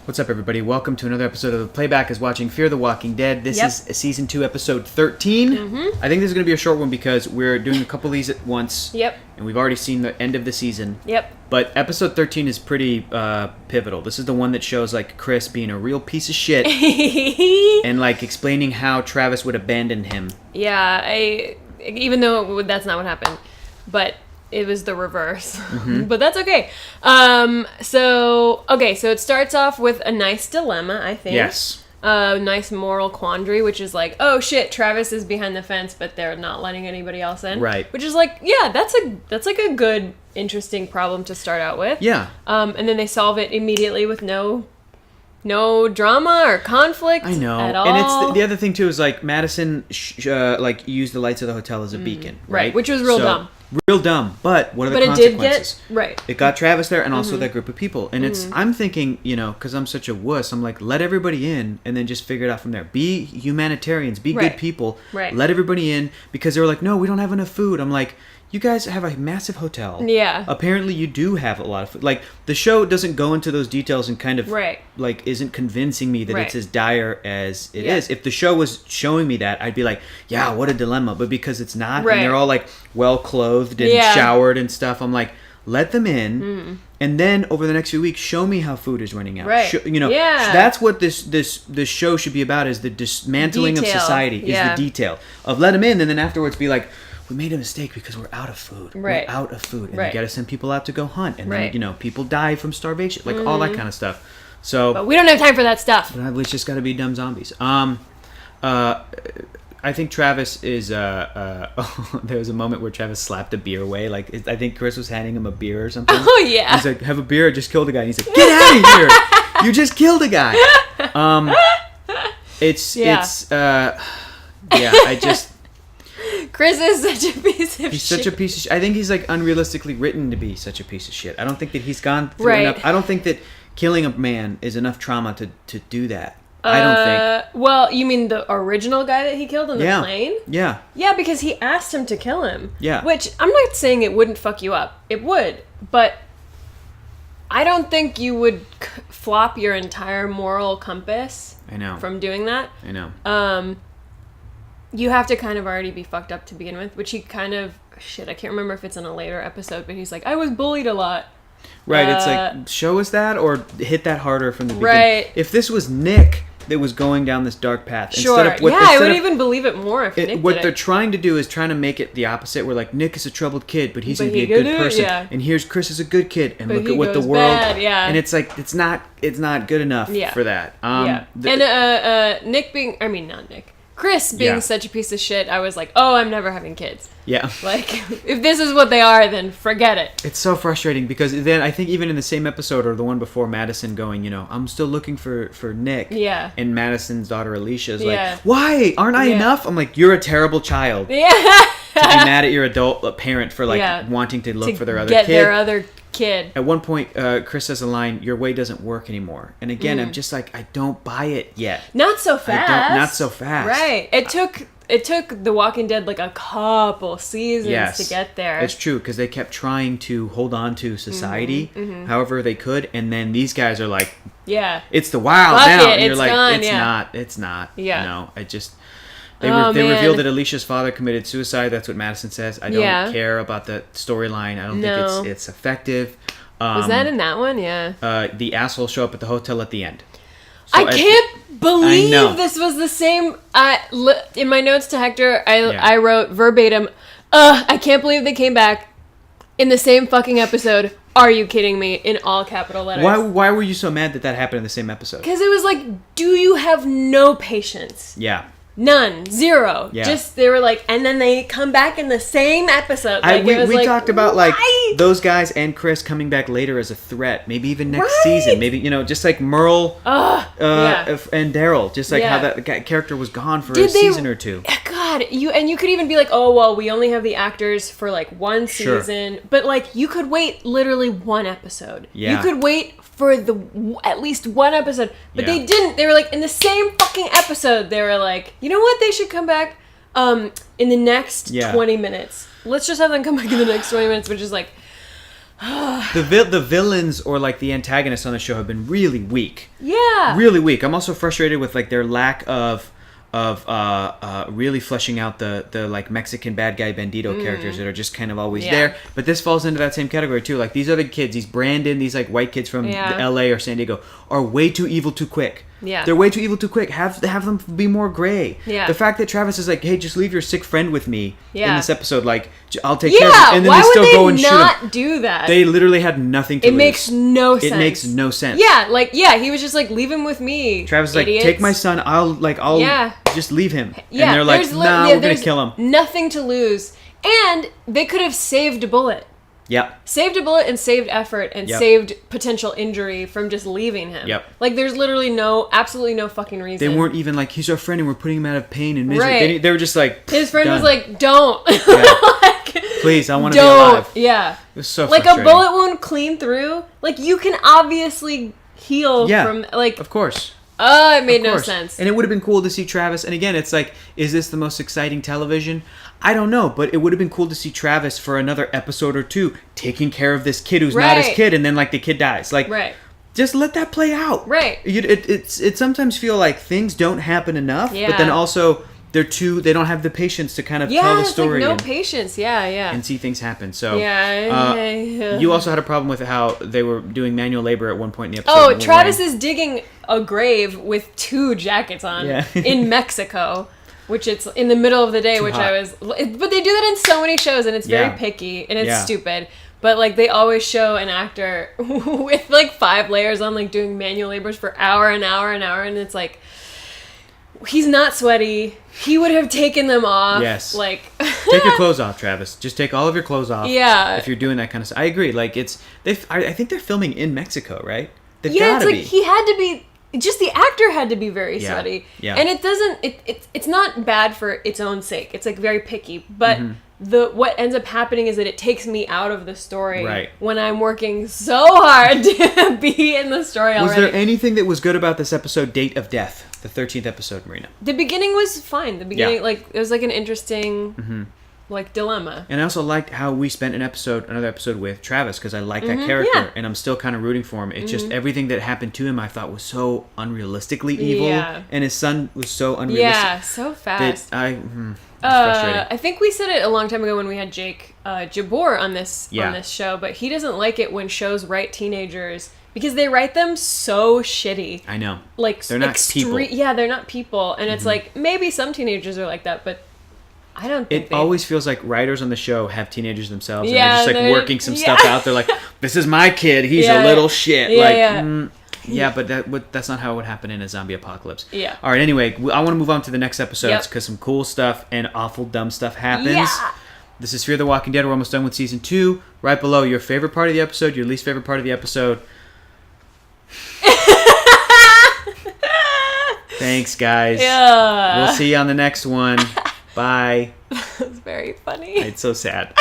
What's up, everybody? Welcome to another episode of The Playback is Watching Fear the Walking Dead. This is Season 2, Episode 13. Mm-hmm. I think this is going to be a short one because we're doing a couple of these at once. Yep. And we've already seen the end of the season. Yep. But Episode 13 is pretty pivotal. This is the one that shows, like, Chris being a real piece of shit. And, like, explaining how Travis would abandon him. Yeah, even though that's not what happened. But it was the reverse. Mm-hmm. But that's okay. So it starts off with a nice dilemma, I think. Yes. A nice moral quandary, which is like, oh shit, Travis is behind the fence, but they're not letting anybody else in. Right. Which is like, yeah, that's like a good, interesting problem to start out with. Yeah. And then they solve it immediately with no drama or conflict. I know. At all. And it's the other thing too is like Madison used the lights of the hotel as a beacon, right? Which was real dumb. Real dumb. But what are the But consequences? It did get right. It got Travis there and also that group of people. And I'm thinking, because I'm such a wuss, I'm like, let everybody in and then just figure it out from there. Be humanitarians, be good people. Right. Let everybody in, because they were like, no, we don't have enough food. I'm like, you guys have a massive hotel. Yeah. Apparently you do have a lot of food. Like, the show doesn't go into those details and kind of, Right. like, isn't convincing me that Right. it's as dire as it Yeah. is. If the show was showing me that, I'd be like, yeah, what a dilemma. But because it's not, Right. and they're all, like, well-clothed and showered and stuff, I'm like, let them in, and then over the next few weeks, show me how food is running out. Right. So that's what this show should be about, is the dismantling Detail. of society, is the detail. Of let them in, and then afterwards be like, we made a mistake because we're out of food. Right. We're out of food. And Right. you got to send people out to go hunt. And Right. then, people die from starvation. Like, all that kind of stuff. So, But we don't have time for that stuff. it's just got to be dumb zombies. I think Travis is, there was a moment where Travis slapped a beer away. Like, I think Chris was handing him a beer or something. Oh, yeah. He's like, have a beer, I just killed a guy. And he's like, get out of here! You just killed a guy! Chris is such a piece of shit. He's such a piece of shit. I think he's, like, unrealistically written to be such a piece of shit. I don't think that he's gone through enough. I don't think that killing a man is enough trauma to do that. I don't think. Well, you mean the original guy that he killed on the plane? Yeah. Yeah, because he asked him to kill him. Yeah. Which, I'm not saying it wouldn't fuck you up. It would. But I don't think you would flop your entire moral compass from doing that. I know. You have to kind of already be fucked up to begin with, which he kind of... Shit, I can't remember if it's in a later episode, but he's like, I was bullied a lot. Right, it's like, show us that or hit that harder from the beginning. Right. If this was Nick that was going down this dark path. Sure, I would even believe it more if Nick what did they're it. trying to do is trying to make it the opposite, where, like, Nick is a troubled kid, but he's going to be a good person. And here's Chris is a good kid, and but look at what the world... Bad, yeah. And it's like, it's not good enough for that. Nick being... I mean, not Nick. Chris being such a piece of shit, I was like, oh, I'm never having kids. Yeah. Like, if this is what they are, then forget it. It's so frustrating, because then I think even in the same episode, or the one before, Madison going, I'm still looking for Nick. Yeah. And Madison's daughter Alicia is like, why? Aren't I enough? I'm like, you're a terrible child. Yeah. To be mad at your adult parent for, like, wanting to look for their other kid. Get their other kid. At one point, Chris says a line, your way doesn't work anymore. And again, I'm just like, I don't buy it yet. Not so fast. Not so fast. Right. It took The Walking Dead like a couple seasons to get there. It's true, because they kept trying to hold on to society however they could, and then these guys are like, it's the wild now. And you're like, gone, it's not. Yeah. No, it just... They revealed that Alicia's father committed suicide. That's what Madison says. I don't care about the storyline. I don't think it's effective. Was that in that one? Yeah. The assholes show up at the hotel at the end. So I can't believe this was the same. In my notes to Hector, I wrote verbatim, I can't believe they came back in the same fucking episode. Are you kidding me? In all capital letters. Why were you so mad that happened in the same episode? Because it was like, do you have no patience? Yeah. None. Zero. Yeah. Just, they were like, and then they come back in the same episode. Like, we talked about, like, those guys and Chris coming back later as a threat. Maybe even next season. Maybe, just like Merle and Daryl. Just like how that character was gone for a season or two. God, you could even be like, oh, well, we only have the actors for, like, one season. Sure. But, like, you could wait literally one episode. Yeah. You could wait for at least one episode. But they didn't. They were, like, in the same fucking episode, they were like, you know what? They should come back in the next 20 minutes. Let's just have them come back in the next 20 minutes, which is like, The villains or like the antagonists on the show have been really weak. Yeah. Really weak. I'm also frustrated with like their lack of really fleshing out the like Mexican bad guy bandito characters that are just kind of always there. But this falls into that same category too. Like these other kids, these Brandon, these like white kids from the LA or San Diego are way too evil too quick. Yeah. They're way too evil too quick. Have them be more gray. Yeah. The fact that Travis is like, hey, just leave your sick friend with me in this episode. Like, I'll take care of it. And then why they still would go and shoot him. not do that? They literally had nothing to lose. It makes no sense. It makes no sense. Yeah, like, he was just like, leave him with me. Travis is idiots. like, take my son. I'll just leave him. Yeah. And they're like, nah, we're going to kill him. Nothing to lose. And they could have saved a bullet. Yep. Saved a bullet and saved effort and saved potential injury from just leaving him. Yep. Like, there's literally absolutely no fucking reason. They weren't even like, he's our friend and we're putting him out of pain and misery. Right. They were just like, his friend done. was like, don't. Like, please, I want to be alive. Yeah. It was so like frustrating. a bullet wound clean through. Like, you can obviously heal from, like... Of course. It made no sense. And it would have been cool to see Travis. And again, it's like, is this the most exciting television? I don't know, but it would have been cool to see Travis for another episode or two taking care of this kid who's not his kid, and then like the kid dies. Like, just let that play out. Right. It sometimes feel like things don't happen enough, but then also they don't have the patience to kind of tell the story. Like no patience. And see things happen. So you also had a problem with how they were doing manual labor at one point in the episode. Oh, Travis is digging a grave with 2 jackets on in Mexico. Which it's in the middle of the day, but they do that in so many shows, and it's very picky, and it's stupid. But, like, they always show an actor with, like, 5 layers on, like, doing manual labors for hour and hour and hour, and it's like, he's not sweaty. He would have taken them off. Yes. Like... Take your clothes off, Travis. Just take all of your clothes off. Yeah. If you're doing that kind of stuff. I agree. Like, I think they're filming in Mexico, right? They've gotta it's like, he had to be... Just the actor had to be very sweaty. Yeah. And it doesn't... It's not bad for its own sake. It's, like, very picky. But what ends up happening is that it takes me out of the story when I'm working so hard to be in the story already. Was there anything that was good about this episode, Date of Death, the 13th episode, Marina? The beginning was fine. The beginning, like, it was, like, an interesting... like dilemma. And I also liked how we spent another episode with Travis, because I like that character and I'm still kind of rooting for him. It's just everything that happened to him I thought was so unrealistically evil, and his son was so unrealistic. Yeah, so fast. It's frustrating. I think we said it a long time ago when we had Jake Jabor on this show, but he doesn't like it when shows write teenagers because they write them so shitty. I know. Like, they're not people. Yeah, they're not people, and it's like maybe some teenagers are like that, but I don't think it always feels like writers on the show have teenagers themselves, and they're just like working some stuff out. They're like, "This is my kid. He's a little shit." But that's not how it would happen in a zombie apocalypse. Yeah. All right. Anyway, I want to move on to the next episodes because some cool stuff and awful dumb stuff happens. Yeah. This is Fear the Walking Dead. We're almost done with season 2. Right below, your favorite part of the episode, your least favorite part of the episode. Thanks, guys. Yeah. We'll see you on the next one. Bye. That was very funny. It's so sad.